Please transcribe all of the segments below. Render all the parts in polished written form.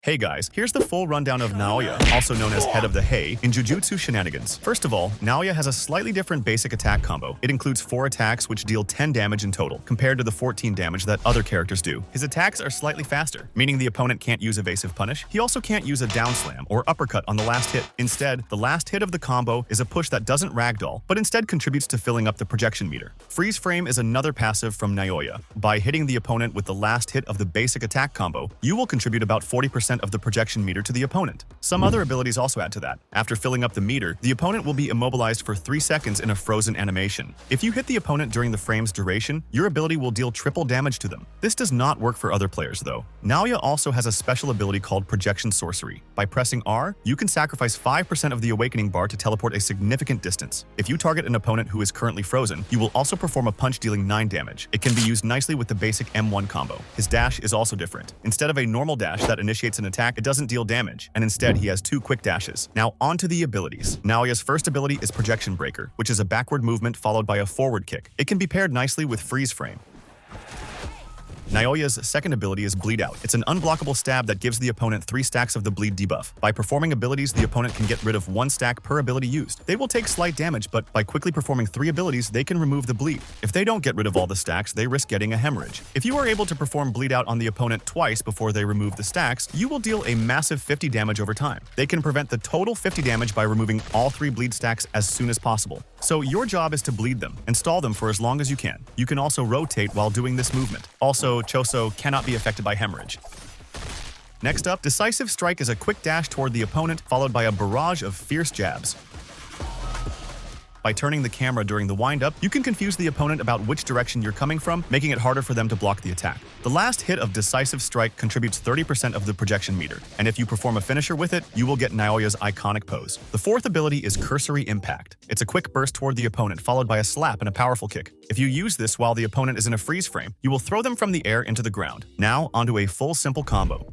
Hey guys, here's the full rundown of Naoya, also known as Head of the Hay, in Jujutsu Shenanigans. First of all, Naoya has a slightly different basic attack combo. It includes 4 attacks which deal 10 damage in total, compared to the 14 damage that other characters do. His attacks are slightly faster, meaning the opponent can't use evasive punish. He also can't use a down slam or uppercut on the last hit. Instead, the last hit of the combo is a push that doesn't ragdoll, but instead contributes to filling up the projection meter. Freeze frame is another passive from Naoya. By hitting the opponent with the last hit of the basic attack combo, you will contribute about 40% of the projection meter to the opponent. Some other abilities also add to that. After filling up the meter, the opponent will be immobilized for 3 seconds in a frozen animation. If you hit the opponent during the frame's duration, your ability will deal triple damage to them. This does not work for other players though. Naoya also has a special ability called Projection Sorcery. By pressing R, you can sacrifice 5% of the awakening bar to teleport a significant distance. If you target an opponent who is currently frozen, you will also perform a punch dealing 9 damage. It can be used nicely with the basic M1 combo. His dash is also different. Instead of a normal dash that initiates an attack, it doesn't deal damage, and instead he has 2 quick dashes. Now onto the abilities. Naoya's first ability is Projection Breaker, which is a backward movement followed by a forward kick. It can be paired nicely with Freeze Frame. Naoya's second ability is Bleed Out. It's an unblockable stab that gives the opponent 3 stacks of the bleed debuff. By performing abilities, the opponent can get rid of 1 stack per ability used. They will take slight damage, but by quickly performing 3 abilities, they can remove the bleed. If they don't get rid of all the stacks, they risk getting a hemorrhage. If you are able to perform Bleed Out on the opponent twice before they remove the stacks, you will deal a massive 50 damage over time. They can prevent the total 50 damage by removing all 3 bleed stacks as soon as possible. So your job is to bleed them and stall them for as long as you can. You can also rotate while doing this movement. Also, Choso cannot be affected by hemorrhage. Next up, Decisive Strike is a quick dash toward the opponent, followed by a barrage of fierce jabs. By turning the camera during the wind-up, you can confuse the opponent about which direction you're coming from, making it harder for them to block the attack. The last hit of Decisive Strike contributes 30% of the projection meter, and if you perform a finisher with it, you will get Naoya's iconic pose. The fourth ability is Cursory Impact. It's a quick burst toward the opponent, followed by a slap and a powerful kick. If you use this while the opponent is in a freeze frame, you will throw them from the air into the ground. Now, onto a full simple combo.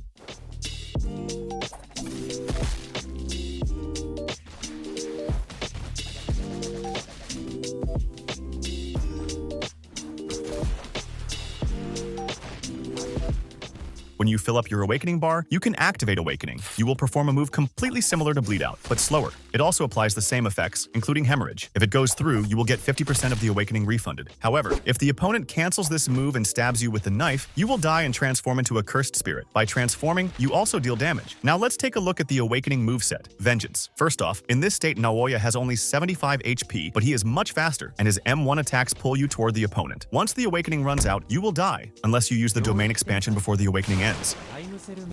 When you fill up your Awakening bar, you can activate Awakening. You will perform a move completely similar to Bleed Out, but slower. It also applies the same effects, including hemorrhage. If it goes through, you will get 50% of the Awakening refunded. However, if the opponent cancels this move and stabs you with the knife, you will die and transform into a cursed spirit. By transforming, you also deal damage. Now let's take a look at the Awakening moveset, Vengeance. First off, in this state, Naoya has only 75 HP, but he is much faster, and his M1 attacks pull you toward the opponent. Once the Awakening runs out, you will die, unless you use the domain expansion before the Awakening ends.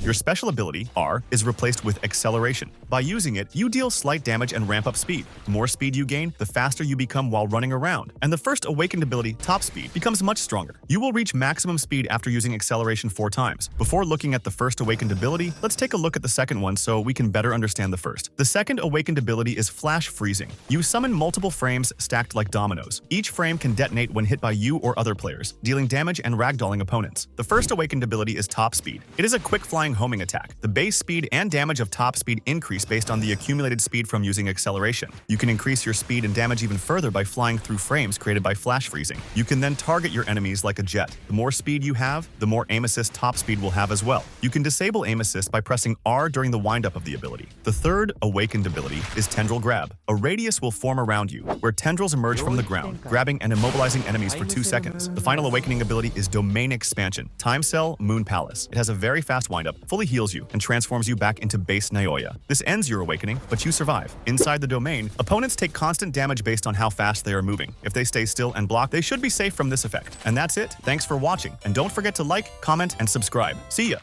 Your special ability, R, is replaced with Acceleration. By using it, you deal slight damage and ramp up speed. The more speed you gain, the faster you become while running around. And the first awakened ability, Top Speed, becomes much stronger. You will reach maximum speed after using Acceleration 4 times. Before looking at the first awakened ability, let's take a look at the second one so we can better understand the first. The second awakened ability is Flash Freezing. You summon multiple frames stacked like dominoes. Each frame can detonate when hit by you or other players, dealing damage and ragdolling opponents. The first awakened ability is Top Speed. It is a quick flying homing attack. The base speed and damage of Top Speed increase based on the accumulated speed from using Acceleration. You can increase your speed and damage even further by flying through frames created by Flash Freezing. You can then target your enemies like a jet. The more speed you have, the more aim assist Top Speed will have as well. You can disable aim assist by pressing R during the windup of the ability. The third awakened ability is Tendril Grab. A radius will form around you, where tendrils emerge from the ground, grabbing and immobilizing enemies for 2 seconds. The final awakening ability is Domain Expansion. Time Cell Moon Palace. It has a very fast windup, fully heals you, and transforms you back into base Naoya. This ends your awakening, but you survive. Inside the domain, opponents take constant damage based on how fast they are moving. If they stay still and block, they should be safe from this effect. And that's it. Thanks for watching, and don't forget to like, comment, and subscribe. See ya!